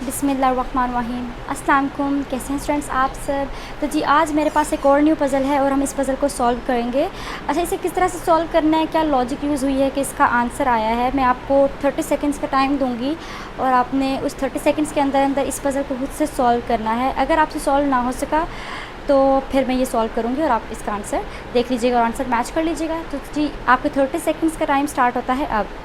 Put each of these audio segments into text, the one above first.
बिस्मिल्लाहिर्रहमानिर्रहीम। अस्सलाम वालेकुम, कैसे हैं स्टूडेंट्स आप सब। तो जी आज मेरे पास एक और न्यू पज़ल है और हम इस पज़ल को सॉल्व करेंगे। अच्छा, इसे किस तरह से सॉल्व करना है, क्या लॉजिक यूज़ हुई है कि इसका आंसर आया है। मैं आपको 30 सेकंड्स का टाइम दूंगी और आपने उस 30 सेकंड्स के अंदर अंदर इस पज़ल को खुद से सॉल्व करना है। अगर आपसे सॉल्व ना हो सका तो फिर मैं ये सॉल्व करूँगी और आप इसका आंसर देख लीजिएगा और आंसर मैच कर लीजिएगा। तो जी आपके 30 सेकेंड्स का टाइम स्टार्ट होता है अब।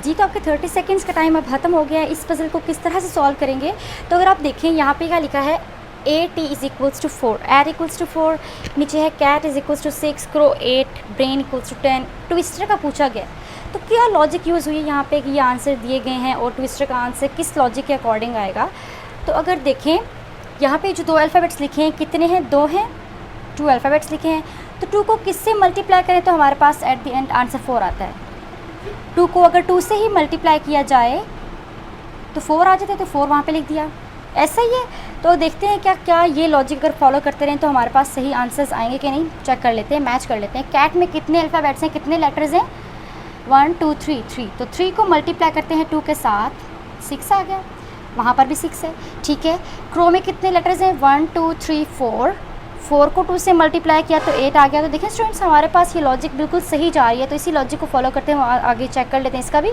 जी तो आपके 30 सेकंड्स का टाइम अब ख़त्म हो गया है। इस पज़ल को किस तरह से सॉल्व करेंगे, तो अगर आप देखें यहाँ पे क्या लिखा है, AT is equals to 4, at equals to 4, नीचे है cat is equals to 6, crow 8, brain equals to 10। Twister का पूछा गया, तो क्या लॉजिक यूज़ हुई है यहाँ पे कि ये आंसर दिए गए हैं और ट्विस्टर का आंसर किस लॉजिक के अकॉर्डिंग आएगा। तो अगर देखें यहाँ पे जो 2 अल्फ़ाबेट्स लिखे हैं कितने हैं, 2 हैं, 2 अल्फ़ाबेट्स लिखे हैं। तो 2 को किससे मल्टीप्लाई करें तो हमारे पास एट द एंड आंसर 4 आता है। 2 को अगर 2 से ही मल्टीप्लाई किया जाए तो 4 आ जाता है, तो 4 वहाँ पे लिख दिया। ऐसा ही है, तो देखते हैं क्या ये लॉजिक अगर फॉलो करते रहें तो हमारे पास सही आंसर्स आएंगे कि नहीं। चेक कर लेते हैं, मैच कर लेते हैं। कैट में कितने अल्फ़ाबेट्स हैं, कितने लेटर्स हैं, 1 2 3 3। तो 3 को मल्टीप्लाई करते हैं 2 के साथ, 6 आ गया। वहाँ पर भी 6 है, ठीक है। क्रो में कितने लेटर्स हैं, 1 2 3 4। 4 को 2 से मल्टीप्लाई किया तो 8 आ गया। तो देखें स्टूडेंट्स, हमारे पास ये लॉजिक बिल्कुल सही जा रही है। तो इसी लॉजिक को फॉलो करते हैं, आगे चेक कर लेते हैं इसका भी,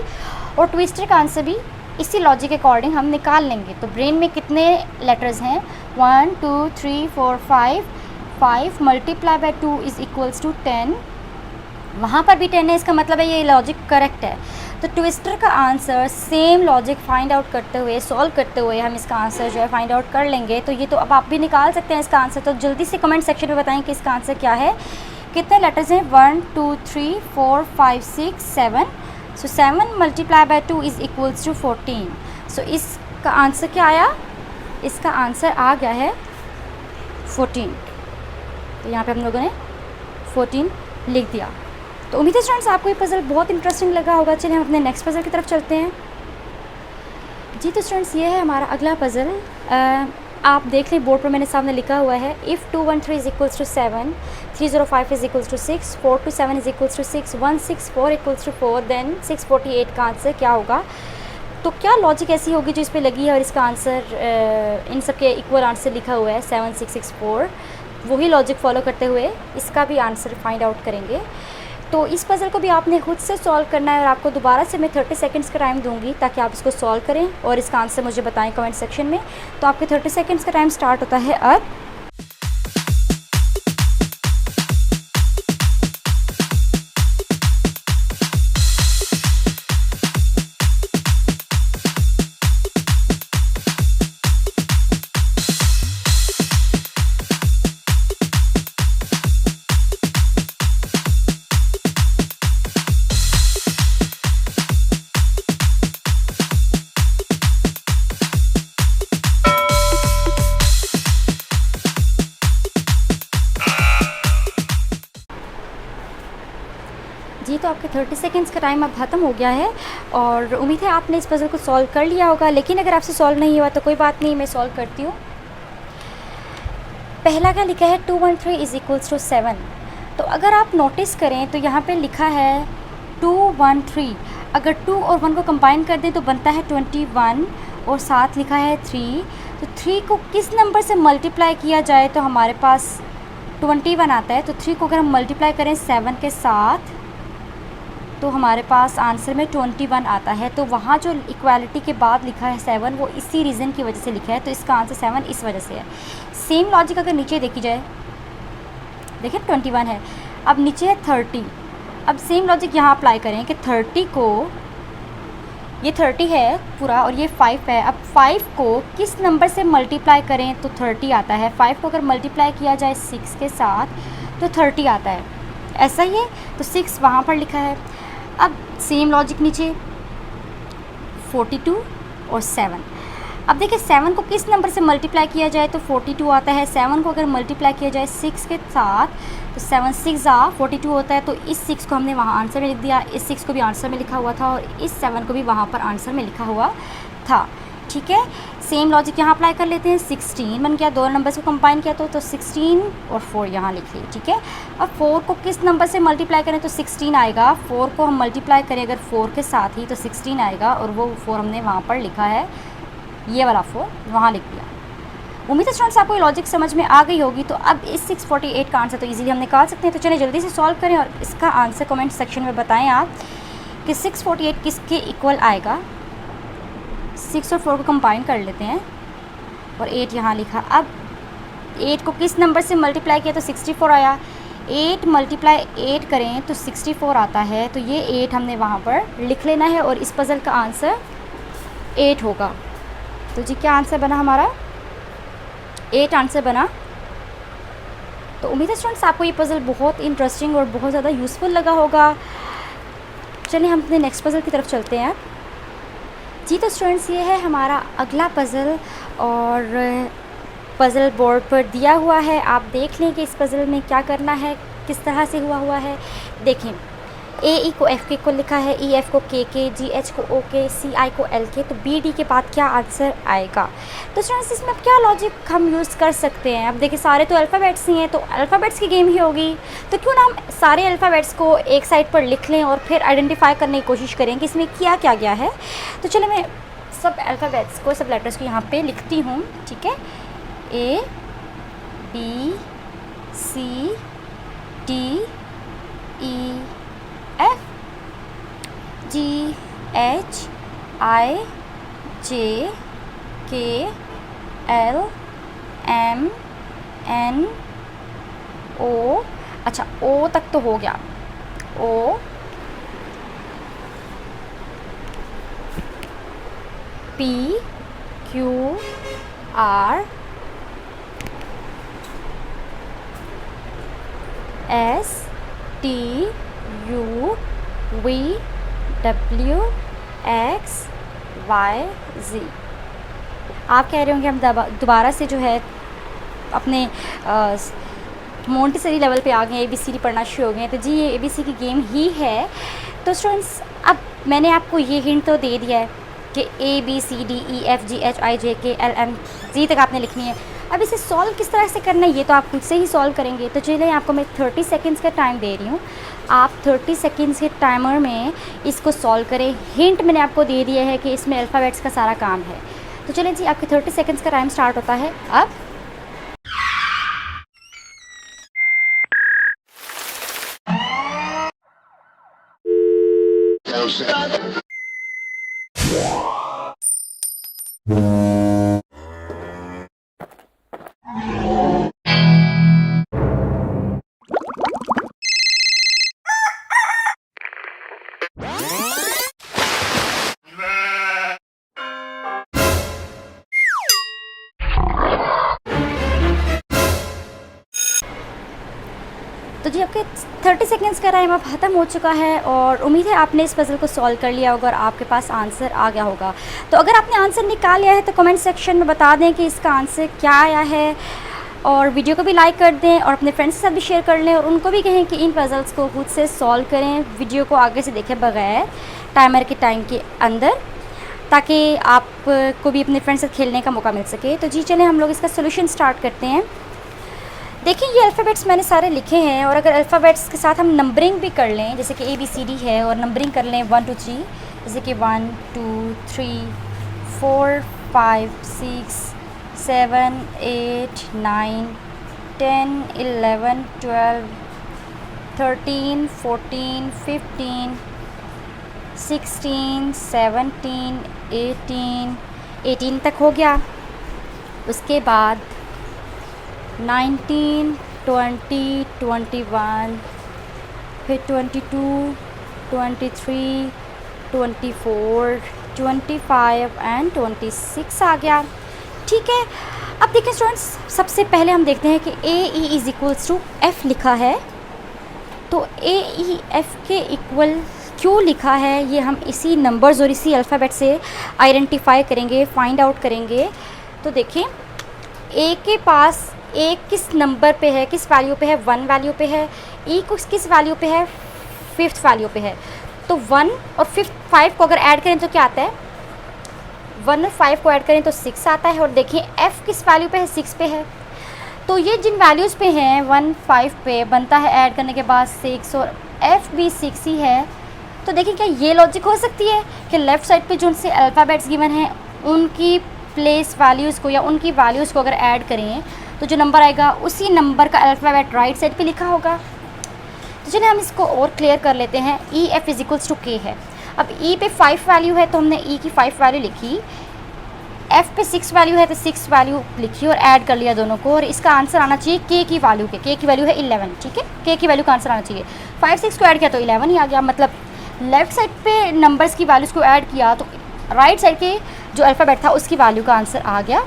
और ट्विस्टर का आंसर भी इसी लॉजिक के अकॉर्डिंग हम निकाल लेंगे। तो ब्रेन में कितने लेटर्स हैं, 1 2 3 4 5। 5 multiply by 2 is equals to 10। वहाँ पर भी 10 है, इसका मतलब है ये लॉजिक करेक्ट है। तो ट्विस्टर का answer same logic find out करते हुए, सॉल्व करते हुए हम इसका आंसर जो है फाइंड आउट कर लेंगे। तो ये तो अब आप भी निकाल सकते हैं इसका आंसर। तो जल्दी से कमेंट सेक्शन में बताएं कि इसका आंसर क्या है। कितने लेटर्स हैं, 1 2 3 4 5 6 7। So 7 multiply by 2 is equals to 14। सो इसका आंसर क्या आया, इसका आंसर आ गया है 14। तो यहाँ पे हम लोगों ने 14 लिख दिया। तो उम्मीद है स्टूडेंट्स आपको ये पज़ल बहुत इंटरेस्टिंग लगा होगा। चलिए हम अपने नेक्स्ट पज़ल की तरफ चलते हैं। जी तो स्टूडेंट्स ये है हमारा अगला पज़ल। आप देख लें बोर्ड पर मैंने सामने लिखा हुआ है, if 213 is equals to 7, 305 is equals to 6, 427 is equals to 6, 164 equals to 4, then 648 का आंसर क्या होगा। तो क्या लॉजिक ऐसी होगी जो इस पर लगी है और इसका आंसर इन सब के इक्वल आंसर लिखा हुआ है 7664। वही लॉजिक फॉलो करते हुए इसका भी आंसर फाइंड आउट करेंगे। तो इस पज़ल को भी आपने खुद से सॉल्व करना है और आपको दोबारा से मैं 30 सेकंड्स का टाइम दूंगी ताकि आप इसको सॉल्व करें और इसका आंसर मुझे बताएं कमेंट सेक्शन में। तो आपके 30 सेकंड्स का टाइम स्टार्ट होता है अब। जी तो आपके 30 सेकंड्स का टाइम अब ख़त्म हो गया है और उम्मीद है आपने इस पज़ल को सॉल्व कर लिया होगा। लेकिन अगर आपसे सॉल्व नहीं हुआ तो कोई बात नहीं, मैं सॉल्व करती हूँ। पहला क्या लिखा है, 213 इज़ इक्वल्स टू 7। तो अगर आप नोटिस करें तो यहाँ पे लिखा है 213। अगर 2 और 1 को कंबाइन कर दें तो बनता है 21 और साथ लिखा है 3। तो 3 को किस नंबर से मल्टीप्लाई किया जाए तो हमारे पास 21 आता है। तो 3 को अगर हम मल्टीप्लाई करें 7 के साथ तो हमारे पास आंसर में 21 आता है। तो वहाँ जो इक्वालिटी के बाद लिखा है 7 वो इसी रीज़न की वजह से लिखा है। तो इसका आंसर 7 इस वजह से है। सेम लॉजिक अगर नीचे देखी जाए, देखिए 21 है, अब नीचे है 30। अब सेम लॉजिक यहाँ अप्लाई करें कि 30 को, ये 30 है पूरा और ये 5 है। अब 5 को किस नंबर से मल्टीप्लाई करें तो 30 आता है। 5 को अगर मल्टीप्लाई किया जाए 6 के साथ तो 30 आता है। ऐसा ही है, तो 6 वहाँ पर लिखा है। अब सेम लॉजिक नीचे 42 और 7। अब देखिए 7 को किस नंबर से मल्टीप्लाई किया जाए तो 42 आता है। 7 को अगर मल्टीप्लाई किया जाए 6 के साथ तो 7 6 42 होता है। तो इस 6 को हमने वहाँ आंसर में लिख दिया, इस 6 को भी आंसर में लिखा हुआ था और इस 7 को भी वहाँ पर आंसर में लिखा हुआ था। ठीक है, सेम लॉजिक यहाँ अप्लाई कर लेते हैं। 16 बन गया, दो नंबर्स को कंबाइन किया तो 16 और 4 यहाँ लिख लिए। ठीक है, अब 4 को किस नंबर से मल्टीप्लाई करें तो 16 आएगा। 4 को हम मल्टीप्लाई करें अगर 4 के साथ ही तो 16 आएगा और वो 4 हमने वहाँ पर लिखा है, ये वाला 4 वहाँ लिख दिया। उम्मीद है स्टूडेंट्स आपको ये लॉजिक समझ में आ गई होगी। तो अब इस 648 का आंसर तो इजीली हम निकाल सकते हैं। तो चलिए जल्दी से सॉल्व करें और इसका आंसर कमेंट सेक्शन में बताएं आप कि 648 किसके इक्वल आएगा। 6 और 4 को कंबाइन कर लेते हैं और 8 यहाँ लिखा। अब 8 को किस नंबर से मल्टीप्लाई किया तो 64 आया। 8 मल्टीप्लाई 8 करें तो 64 आता है। तो ये 8 हमने वहाँ पर लिख लेना है और इस पज़ल का आंसर 8 होगा। तो जी क्या आंसर बना हमारा, 8 आंसर बना। तो उम्मीद है स्टूडेंट्स आपको ये पज़ल बहुत इंटरेस्टिंग और बहुत ज़्यादा यूज़फुल लगा होगा। चलिए हम अपने नेक्स्ट पज़ल की तरफ चलते हैं। जी तो स्टूडेंट्स ये है हमारा अगला पज़ल और पज़ल बोर्ड पर दिया हुआ है। आप देख लें कि इस पज़ल में क्या करना है, किस तरह से हुआ है। देखें, ए ई को एफ़ के को लिखा है, ई एफ़ को के, जी एच को ओ के, सी आई को एल के। तो बी डी के बाद क्या आंसर आएगा। तो स्टूडेंट्स इसमें अब क्या लॉजिक हम यूज़ कर सकते हैं। अब देखिए सारे तो अल्फ़ाबेट्स ही हैं तो अल्फ़ाबेट्स की गेम ही होगी। तो क्यों ना हम सारे अल्फ़ाबेट्स को एक साइड पर लिख लें और फिर आइडेंटिफाई करने की कोशिश करें कि इसमें क्या क्या गया है। तो चलो मैं सब अल्फ़ाबेट्स को, सब लेटर्स को यहाँ पे लिखती हूँ। ठीक है, A B C D E F G H I J K L M N O. अच्छा ओ तक तो हो गया, O P Q R S T U V W X Y Z. आप कह रहे होंगे हम दोबारा से जो है अपने मोंटेसरी लेवल पे आ गए, ABCD पढ़ना शुरू हो गए। तो जी ये ABC की गेम ही है। तो स्टूडेंट्स अब मैंने आपको ये हिंट तो दे दिया है कि ABCDEFGHIJKLMNO तक आपने लिखनी है। अब इसे सॉल्व किस तरह से करना है ये तो आप खुद से ही सॉल्व करेंगे। तो चलिए आपको मैं 30 सेकेंड्स का टाइम दे रही हूँ, आप 30 सेकेंड्स के टाइमर में इसको सॉल्व करें। हिंट मैंने आपको दे दिया है कि इसमें अल्फ़ाबेट्स का सारा काम है। तो चलिए जी आपके 30 सेकेंड्स का टाइम स्टार्ट होता है अब। तो जी आपके 30 सेकेंड्स का टाइम अब ख़त्म हो चुका है और उम्मीद है आपने इस पज़ल को सॉल्व कर लिया होगा और आपके पास आंसर आ गया होगा। तो अगर आपने आंसर निकाल लिया है तो कमेंट सेक्शन में बता दें कि इसका आंसर क्या आया है और वीडियो को भी लाइक कर दें और अपने फ्रेंड्स के साथ भी शेयर कर लें और उनको भी कहें कि इन पज़ल्स को खुद से सॉल्व करें, वीडियो को आगे से देखे बगैर टाइमर के टाइम के अंदर, ताकि आपको भी अपने फ्रेंड्स से खेलने का मौका मिल सके। तो जी चलें हम लोग इसका सोल्यूशन स्टार्ट करते हैं। देखिए ये अल्फ़ाबेट्स मैंने सारे लिखे हैं और अगर अल्फ़ाबेट्स के साथ हम नंबरिंग भी कर लें, जैसे कि ABCD है और नंबरिंग कर लें 1 2 3, जैसे कि 1 2 3 4 5 6 7 8 9 10 11 12 13 14 15 16 17 18 तक हो गया। उसके बाद 19 20 21 फिर 22 23 24 25 एंड 26 आ गया। ठीक है, अब देखिए स्टूडेंट्स सबसे पहले हम देखते हैं कि AE is equals to F लिखा है। तो AE F के इक्वल क्यों लिखा है ये हम इसी नंबर्स और इसी अल्फ़ाबेट से आइडेंटिफाई करेंगे, फाइंड आउट करेंगे। तो देखें ए के पास ए किस नंबर पे है, किस वैल्यू पे है, 1 वैल्यू पे है। ई किस वैल्यू पे है, 5th वैल्यू पे है। तो 1 और 5 को अगर ऐड करें तो क्या आता है, 1 और 5 को ऐड करें तो 6 आता है। और देखिए एफ़ किस वैल्यू पे है, 6 पे है। तो ये जिन वैल्यूज़ पे हैं 1 5 पे बनता है ऐड करने के बाद 6 और एफ़ भी 6 ही है। तो देखिए क्या ये लॉजिक हो सकती है कि लेफ़्ट साइड पे जो उनसे अल्फ़ाबेट्स गिवन हैं उनकी प्लेस वैल्यूज़ को या उनकी वैल्यूज़ को अगर ऐड करें तो जो नंबर आएगा उसी नंबर का अल्फ़ाबेट राइट साइड पे लिखा होगा। तो चलिए हम इसको और क्लियर कर लेते हैं। E F is equals to K है। अब ई पे 5 वैल्यू है तो हमने ई की 5 वैल्यू लिखी, एफ़ पे 6 वैल्यू है तो 6 वैल्यू लिखी और ऐड कर लिया दोनों को। और इसका आंसर आना चाहिए के की वैल्यू पे। के की वैल्यू है 11, ठीक है, के की वैल्यू का आंसर आना चाहिए। 5 6 को ऐड किया तो 11 ही आ गया। मतलब लेफ़्ट साइड पे नंबर्स की वैल्यूज़ को ऐड किया तो राइट साइड के जो अल्फ़ाबेट था उसकी वैल्यू का आंसर आ गया।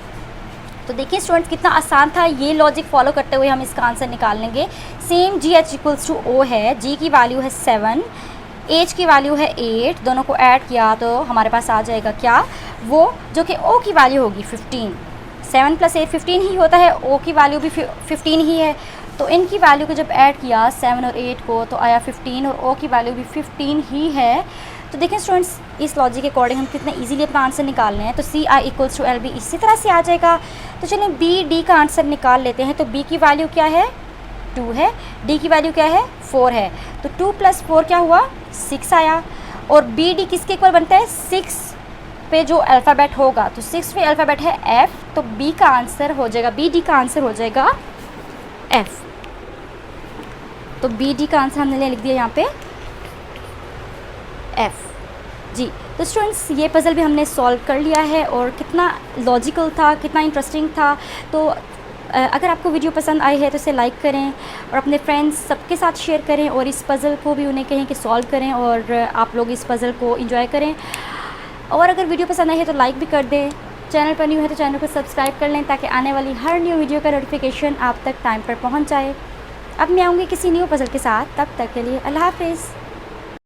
तो देखिए स्टूडेंट्स कितना आसान था, ये लॉजिक फॉलो करते हुए हम इसका आंसर निकाल लेंगे। Same G H equals to O है, जी की वैल्यू है 7, एच की वैल्यू है 8, दोनों को ऐड किया तो हमारे पास आ जाएगा क्या, वो जो कि ओ की वैल्यू होगी 15। 7 + 8 15 ही होता है, ओ की वैल्यू भी 15 ही है। तो इनकी वैल्यू को जब ऐड किया 7 और 8 को तो आया 15 और ओ की वैल्यू भी 15 ही है। तो देखें स्टूडेंट्स इस लॉजिक के अकॉर्डिंग हम कितना इजीली अपना आंसर निकाल रहे हैं। तो सी आई इक्वल्स टू एल भी इसी तरह से आ जाएगा। तो चलिए बी डी का आंसर निकाल लेते हैं। तो बी की वैल्यू क्या है, 2 है, डी की वैल्यू क्या है, 4 है। तो 2 + 4 क्या हुआ, 6 आया। और बी डी किसके इक्वल बनता है, 6 पे जो अल्फ़ाबेट होगा। तो 6 पे अल्फ़ाबेट है एफ़, तो बी का आंसर हो जाएगा, बी डी का आंसर हो जाएगा एफ़। तो बी डी का आंसर हमने लिख दिया यहाँ पे एफ़ जी। तो स्टूडेंट्स ये पज़ल भी हमने सॉल्व कर लिया है और कितना लॉजिकल था, कितना इंटरेस्टिंग था। तो अगर आपको वीडियो पसंद आई है तो इसे लाइक करें और अपने फ्रेंड्स सबके साथ शेयर करें और इस पज़ल को भी उन्हें कहें कि सॉल्व करें और आप लोग इस पज़ल को एंजॉय करें। और अगर वीडियो पसंद आई है तो लाइक भी कर दें। चैनल पर न्यू है तो चैनल को सब्सक्राइब कर लें ताकि आने वाली हर न्यू वीडियो का नोटिफिकेशन आप तक टाइम पर पहुँच जाए। अब मैं आऊँगी किसी न्यू पज़ल के साथ, तब तक के लिए अल्लाह हाफ़िज़।